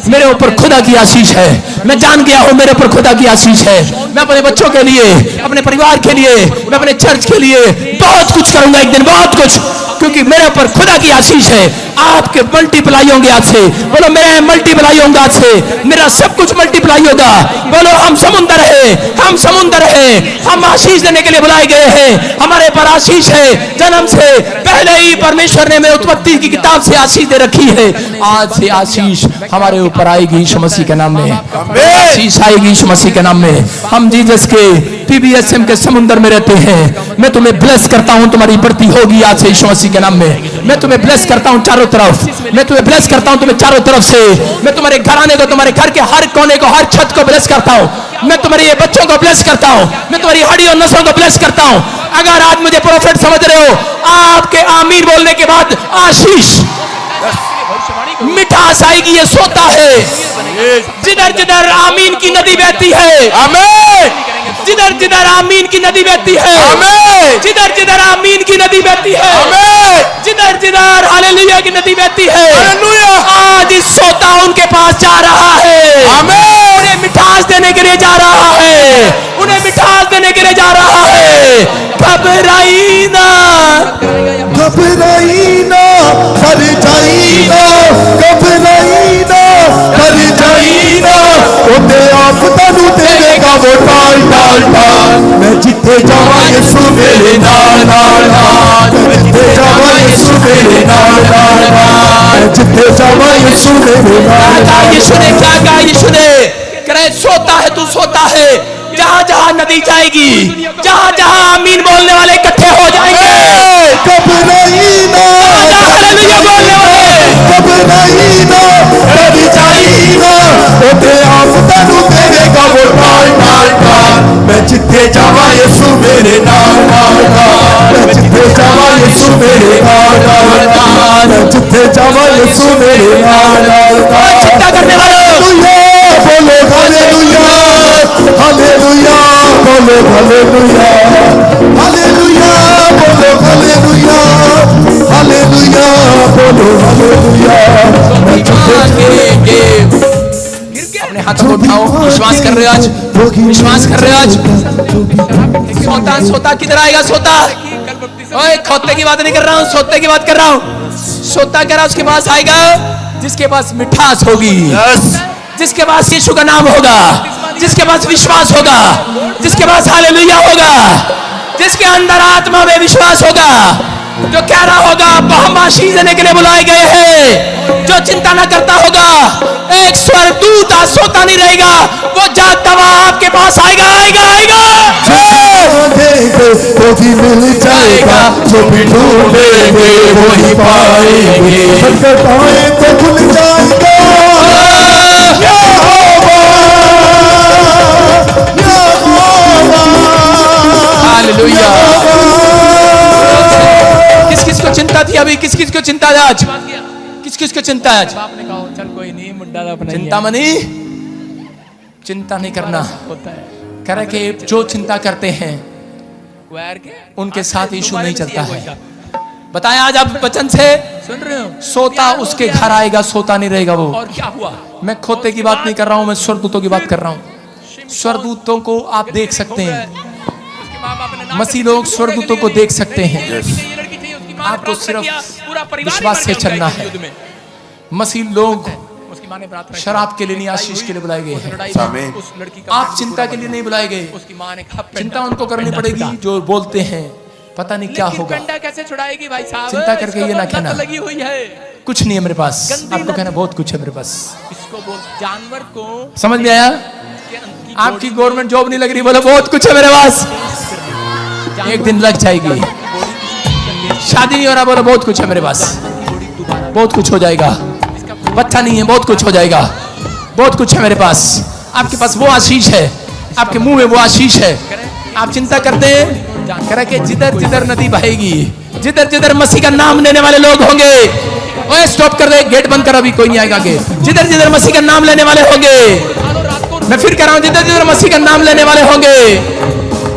मेरे ऊपर खुदा की आशीष है। मैं जान गया हूं मेरे ऊपर खुदा की आशीष है। मैं अपने बच्चों के लिए, अपने परिवार के लिए, मैं अपने चर्च के लिए बहुत कुछ करूंगा एक दिन, बहुत कुछ, क्योंकि मेरे ऊपर खुदा की आशीष है। आपके मल्टीप्लाई होंगे आज से, बोलो मेरा मल्टीप्लाई होगा आज से, मेरा सब कुछ मल्टीप्लाई होगा। बोलो हम समुंदर है, हम समुंदर है, हम आशीष देने के लिए बुलाए गए हैं। हमारे पर आशीष है, जन्म से पहले ही परमेश्वर ने मेरे उत्पत्ति की किताब से आशीष दे रखी है। आज से आशीष हमारे ऊपर आएगी यीशु मसीह के नाम में, आशीष आएगी यीशु मसीह के नाम में। हम जीसस के पीबीएसएम के समुंदर में रहते हैं। मैं तुम्हें ब्लेस करता हूं, तुम्हारी बढ़ती होगी आज से यीशु मसीह के नाम में। मैं तुम्हें ब्लेस करता हूं चारों तरफ, मैं तुम्हें ब्लेस करता हूं तुम्हें चारों तरफ से। मैं तुम्हारे घराने को, तुम्हारे घर के हर कोने को, हर छत को ब्लेस करता हूं। मैं तुम्हारे ये बच्चों को ब्लेस करता हूं, मैं तुम्हारी हड्डी और नसों को ब्लेस करता हूं। अगर आज मुझे प्रोफेट समझ रहे हो, आपके आमीन बोलने के बाद आशीष मिठास आएगी। ये सोता है, जिधर जिधर आमीन की नदी बहती है, आमीन, जिधर जिधर आमीन की नदी बहती है, आमीन, जिधर जिधर आमीन की नदी बहती है, आमीन, जिधर जिधर हालेलुया की नदी बहती है, हालेलुया। आज इस सोता उनके पास जा रहा है, आमीन, उन्हें मिठास देने के लिए जा रहा है, उन्हें मिठास देने के लिए जा रहा है। घबराई ना, घबराई ना, हर जाई ना, घबराई ना, हर जाई ना, ओते आप तनु देगा वो टाल टाल टाल। मैं जिथे जावा यीशु मेरे नाल नाल नाल, मैं जिथे जावा यीशु मेरे नाल नाल नाल, मैं जिथे जावा यीशु मेरे नाल नाल। यीशु ने क्या कहा? यीशु ने करे सोता है, तू सोता है, जहां जहां नदी जाएगी, जहां जहां आमीन बोलने वाले इकट्ठे हो जाएंगे। घबराई ना, हालेलुया बोलने वाले, घबराई ना, डर जाई ना, ओते आप तनु देगा वो टाल टाल टाल। मैं जिथे जावा यीशु मेरे नाल नाल नाल, मैं जिथे जावा यीशु मेरे नाल नाल नाल, मैं जिथे जावा यीशु मेरे नाल नाल नाल। चिंता करने वालों, बोलो हालेलुया, हालेलुया, बोलो हालेलुया, हालेलुया, बोलो हालेलुया, हालेलुया, बोलो हालेलुया। अपने हाथों को उठाओ, विश्वास कर रहे हो आज, विश्वास कर रहे हो आज। सोता सोता किधर आएगा? सोता, ओए खोते की बात नहीं कर रहा हूँ, सोते की बात कर रहा हूँ। सोता कह रहा उसके पास आएगा जिसके पास मिठास होगी, जिसके पास यीशु का नाम होगा, जिसके पास विश्वास होगा, जिसके पास हालेलुया होगा, जिसके अंदर आत्मा में विश्वास होगा, जो कह रहा होगा हम आशीष देने के लिए बुलाए गए हैं, जो चिंता ना करता होगा। एक स्वर्गदूत आज सोता नहीं रहेगा, वो जागता हुआ आपके पास आएगा, आएगा, आएगा। वो भी मिल जाएगा, जो भी ढूंढेंगे वो ही पाएंगे। खटखटाएं तो खुल जाएगा, हालेलुया। किस किस को चिंता थी अभी? किस किस को चिंता है आज? किस किस को चिंता है आज? आपने कहा चल कोई नहीं, मुंडा अपना चिंता मनी, चिंता नहीं करना। होता है कह रहे कि जो चिंता करते हैं क्वायर के उनके साथ यीशु नहीं चलता है। बताया आज आप वचन से सुन रहे हो? सोता उसके घर आएगा, सोता नहीं रहेगा वो। और क्या हुआ? मैं खोते की बात नहीं कर रहा हूं, मैं स्वर्गदूतों की बात कर रहा हूं। स्वर्गदूतों को आप देख सकते हैं, उसके माँ बाप ने मसीह लोग स्वर्गदूतों को देख सकते हैं। ये लड़की चाहिए, उसकी माँ ने आपको प्रार्थना सिर्फ किया, पूरा परिवार विश्वास से मर गया चलना उनका है। युद्ध में। मसीह लोग उसकी माँ ने प्रार्थना शराब के लिए नहीं, आशीष के लिए बुलाए गए हैं। आमीन। उस लड़की का आप चिंता के लिए नहीं बुलाए गए, उसकी माँ ने कहा चिंता उनको करनी पड़ेगी जो बोलते हैं पता नहीं क्या लेकिन होगा। कंडा कैसे छुड़ाएगी भाई साहब? चिंता करके इसको ये ना तो लत कहना। लगी हुई है, कुछ नहीं है मेरे पास। आपको कहना बहुत कुछ है मेरे पास। इसको बोल जानवर को समझ में आया? आपकी गवर्नमेंट जॉब नहीं लग रही, बोलो बहुत कुछ है मेरे पास। एक दिन लग जाएगी। शादी नहीं हो रहा, बोलो बहुत कुछ है मेरे पास। बहुत कुछ हो जाएगा। बच्चा नहीं है, बहुत कुछ हो जाएगा। बहुत कुछ है मेरे पास। आपके पास वो आशीष है, आपके मुंह में वो आशीष है। आप चिंता करते हैं, कह रहे कि जिधर जिधर नदी बहेगी, जिधर जिधर मसीह का नाम लेने वाले लोग होंगे, ओए स्टॉप कर दे, गेट बंद कर, अभी कोई नहीं आएगा आगे। जिधर जिधर मसीह का नाम लेने वाले होंगे, मैं फिर कह रहा हूं, जिधर जिधर मसीह का नाम लेने वाले होंगे,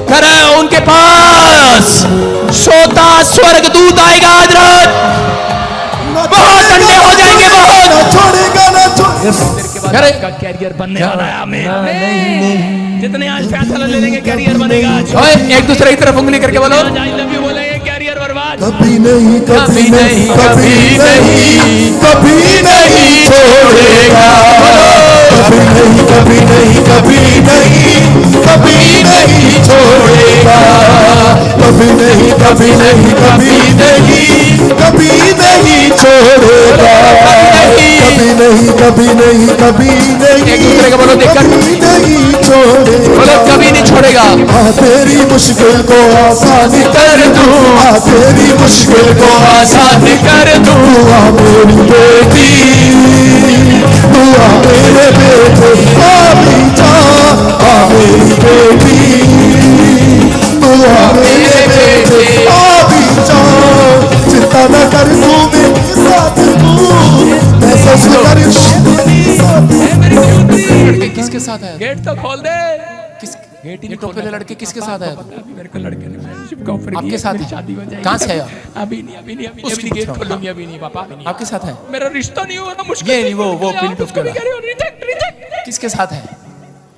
कह रहे उनके पास सोता स्वर्गदूत आएगा। आज रात बहुत अंडे हो जाएंगे, बहुत छोड़ेगा ना छोड़ेगा। अरे का कैरियर बनने वाला है। आमीन। जितने आज फैसला ले लेंगे कैरियर बनेगा। ओए एक दूसरे की तरफ उंगली करके बोलो, आई लव यू बोलेंगे, कैरियर बर्बाद। कभी नहीं कभी नहीं कभी नहीं कभी नहीं छोड़ेगा। कभी नहीं कभी नहीं कभी नहीं कभी नहीं छोड़ेगा। कभी नहीं कभी नहीं कभी नहीं कभी नहीं छोड़ेगा। कभी नहीं कभी नहीं कभी नहीं एक दूसरे को बोलो देखकर, कभी नहीं छोड़ेगा। बोलो कभी नहीं छोड़ेगा। तेरी मुश्किल को आसान कर दूं, तेरी मुश्किल को आसान कर दूं। दुआ मेरी बेटी, दुआ मेरे बेटे, आमी जा, आ मेरी बेटी, दुआ मेरे बेटे, आमी जा। चिंता न कर तू मेरे साथ तू, मैं ससुर कर लड़के किसके साथ है? गेट तो खोल दे। किस गेट ही टोपे लड़के किसके साथ है? अभी मेरे को लड़के ने फ्रेंडशिप का ऑफर आपके साथ है? शादी हो जाएगी। कहाँ से आया? अभी नहीं अभी नहीं अभी नहीं, उसकी अभी नहीं, गेट पूछ रहा हूँ। खोलूंगी अभी नहीं पापा, अभी नहीं। आपके साथ है? मेरा रिश्ता नहीं हुआ ना, मुश्किल ये नहीं, वो आप पिन उसको भी टूट कह रही हो, रिजेक्ट रिजेक्ट। किसके साथ है?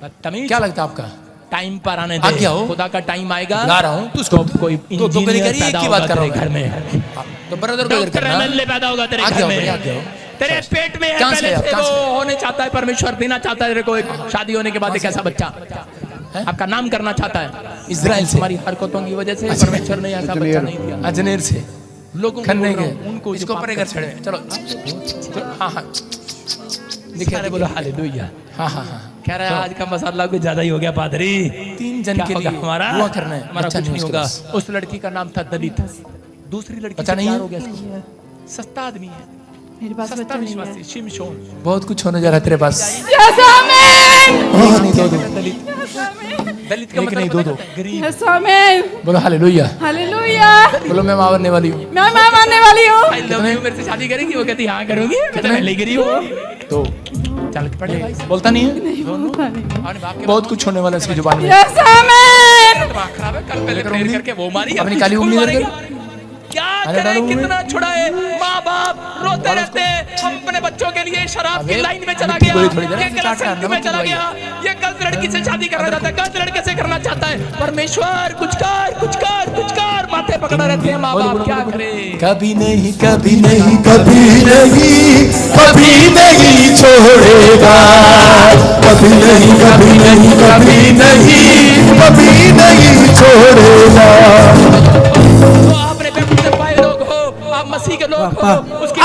बदतमीज। क्या लगता है आपका? टाइम पर आने आ दे, गया हो? खुदा का टाइम आएगा। ला रहा हूँ, तू उसको कोई तो कभी कह रही है, एक ही बात कर रहा हूँ घर में। तो ब्रदर को इधर डॉक्टर करना। एमएलए पैदा होगा तेरे आ घर गया हो, में। बढ़िया, आ गया हो। तेरे पेट में है कहाँ से पहले है? से, कहाँ वो होने चाहता है, परमेश्वर देना चाहता है तेरे को एक शादी होने के बाद एक ऐसा बच्चा है? आपका नाम करना चाहता है। इजराइल से। हमारी हरकतों की वजह से परमेश्वर ने ऐसा बच्चा नहीं दिया। अजनेर से लोगों खन्ने के उनको इसको परे कर छड़े। चलो हाँ हाँ दिखे बोलो हालेलुया। हाँ हाँ हाँ। कह रहा है आज का मसाला कुछ ज्यादा ही हो गया पादरी। 3 जन क्या के होगा लिए हमारा दुआ करना है, हमारा बच्चा कुछ नहीं नहीं उसके होगा। पास। उस लड़की का नाम था दलित, दूसरी लड़की बच्चा से नहीं प्यार है? हो गया इसको। सस्ता आदमी है, मेरे पास सस्ता बच्चा नहीं है। विश्वासी, शिमशोन। बहुत कुछ होने जा रहा है तेरे पास। यस आमीन, नहीं दो दलित दलित का एक नहीं, मतलब दो। पता है? गरीब। यस आमीन, बोलो हालेलुया। हालेलुया। बोलो मैं मारने वाली हूँ। मैं मानने वाली हूँ। आई लव यू मेरे से शादी करेगी? वो कहती हाँ करूंगी। मैं तो पहले गिरी हूँ। तो चल पड़े भाई। बोलता नहीं है? नहीं होता नहीं। और बाप के बहुत कुछ होने वाला है इसकी जुबान में। यस आमीन। दिमाग खराब है। कल पहले प्रेयर करके वो मारी, अपनी अब काली इसको उंगली मारेगा। इधर क्या अरे करें, डालो उंगली। कितना छुड़ाए। माँ बाप रोते रहते हैं। हम अपने बच्चों के लिए शराब की अबे, लाइन में चला मिट्टी गया, गोली थोड़ी देर ये से गलत चाट रहा, संगति में नमक चला की गया, ये गलत लड़की से शादी करना चाहता है, गलत लड़के से करना चाहता है। परमेश्वर कुछ कर कुछ कर कुछ कर। माथे पकड़ा रहते हैं माँ बाप, क्या करे। कभी नहीं कभी नहीं कभी नहीं कभी नहीं छोड़ेगा। कभी नहीं कभी नहीं कभी नहीं कभी नहीं छोड़ेगा। तो आपने बेवकूफ से पाए लोग हो, आप मसीह के लोग हो, उसकी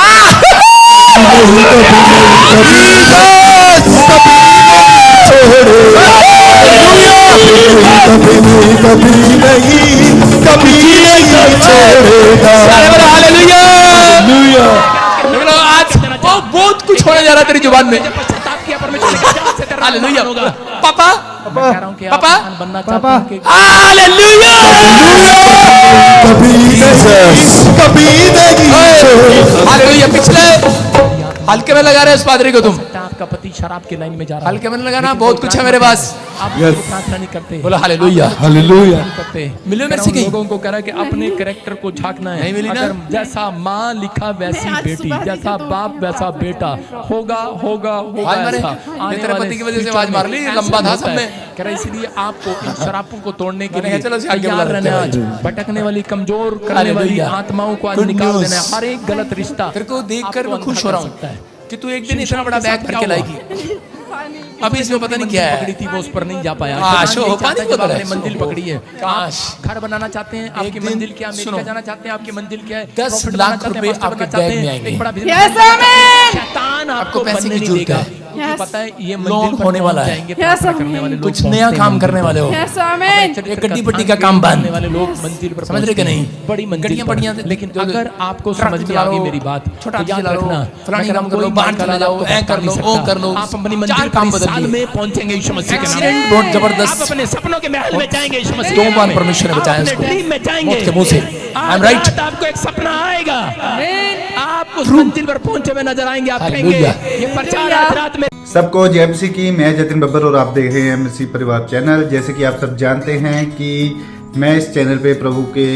कभी नहीं कभी नहीं कभी नहीं छोड़ेगा। बोलो आज बहुत कुछ होने जा रहा है तेरी जुबान में। पश्चाताप किया परमेश्वर ने कहा, जा से तेरा हालेलुया। नाम होगा। पापा मैं कह रहा हूं कि आप पापा? महान बनना चाहते हैं कि हालेलुया। कभी नहीं कभी नहीं छोड़ेगा। हालेलुया। पिछले हल्के में लगा रहे इस पादरी को तुम। आपका पति शराब की लाइन में जा रहा है। हल्के में लगाना, बहुत कुछ है मेरे पास। आप उसके लिए प्रार्थना नहीं करते। बोलो हालेलुया। हालेलुया। नहीं करते। मिलो मेरे से कहीं। लोगों को कह रहा है कि अपने कैरेक्टर को झांकना है। नहीं मिली ना? अगर जैसा माँ लिखा वैसी मैंने आज बेटी, सुबह जैसा देखा तो बाप वैसा बेटा होगा होगा होगा आवाज मारे? ऐसा। ये आने तेरे वाले पति की वजह से future आवाज में मार ली, ऐसा लंबा था होता सब है। में। कह रहा है इसलिए आपको इन शराबों को तोड़ने के मैंने लिए कहा चलो आगे तैयार बुला रहना है। लेते आज भटकने वाली, कमजोर करने वाली हालेलुया। आत्माओं को आज Good निकाल news। देना है। हर एक गलत रिश्ता तेरे को देख कर आपको मैं खुश हो अंधा रहा कर सकता हूँ है। कि तू एक दिन इतना बड़ा बैग भर के लाएगी। पानी अभी इसमें पता नहीं क्या है। पकड़ी थी वो उस पर नहीं जा पाया। काश शैतान हो, नहीं चाहता पानी जब बोतल है। आपने मंजिल पकड़ी है। काश। आप घर बनाना चाहते हैं, आपकी एक दिन मंजिल क्या, अमेरिका सुनो। जाना चाहते हैं, आपकी मंजिल क्या है, 10 प्रॉफिट लाख बनाना चाहते हैं, रुपए मास्टर आपके बनना चाहते बैग में हैं, आएंगे। एक बड़ा बिजनेस Yes, बनना चाहते हैं। amen. शैतान आपको पैसे बनने की नहीं जरूरत देगा, है। क्योंकि Yes. पता है ये लोन मंजिल पर होने वाला पहुंच है। जाएंगे, Yes, प्रार्थना amen. करने वाले लोग कुछ पहुंचते नया हैं काम मंजिल करने पर। वाले हो। Yes, amen. ये गड्डी पट्टी का काम बंद। करने वाले लोग मंजिल पर समझ रहे कि पहुंचते हैं, नहीं? बड़ी मंजिल गड्डियां पर। बढ़िया लेकिन जो- अगर आपको ट्रक समझ में चला आ गई लो, मेरी बात, छोटा तो याद चला लो, रखना, फलानी मैं काम कर लो, कोई बाहर माइकल चले जाओ, आपको ऐ कर बता लो, नहीं वो सकता। कर लो। आप अपनी मंजिल 4 पर काम इस बदल साल दिए। में पहुंचेंगे यीशु मसीह के नाम एक्सीडेंट में। बहुत जबरदस्त। आप अपने सपनों के महल में जाएंगे यीशु मसीह 2 के बार नाम में। परमेश्वर ने बचाया आप अपने इसको। ड्रीम में जाएंगे। मौत के मुंह से। I am आज right. रात आपको एक सपना आएगा, आप उस मंजिल पर पहुंचे हुए नजर आएंगे, आप कहेंगे Hallelujah. ये प्रचार आज रात में सबको जय मसीह की। मैं जतिन बब्बर और आप देख रहे हैं एमसी परिवार चैनल। जैसे कि आप सब जानते हैं कि मैं इस चैनल पे प्रभु के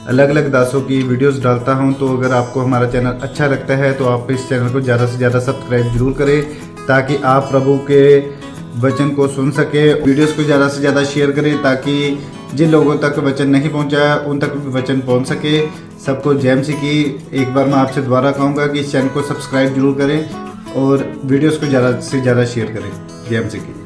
अलग अलग दासों की वीडियोस डालता हूं, तो अगर आपको हमारा चैनल अच्छा लगता है तो आप इस चैनल को ज़्यादा से ज़्यादा सब्सक्राइब जरूर करें, ताकि आप प्रभु के वचन को सुन सके। वीडियोस को ज़्यादा से ज़्यादा शेयर करें, ताकि जिन लोगों तक वचन नहीं पहुंचा उन तक भी वचन पहुंच सके। सबको जय मसीह की। एक बार मैं आपसे दोबारा कहूँगा कि इस चैनल को सब्सक्राइब जरूर करें और वीडियोस को ज़्यादा से ज़्यादा शेयर करें। जय मसीह की।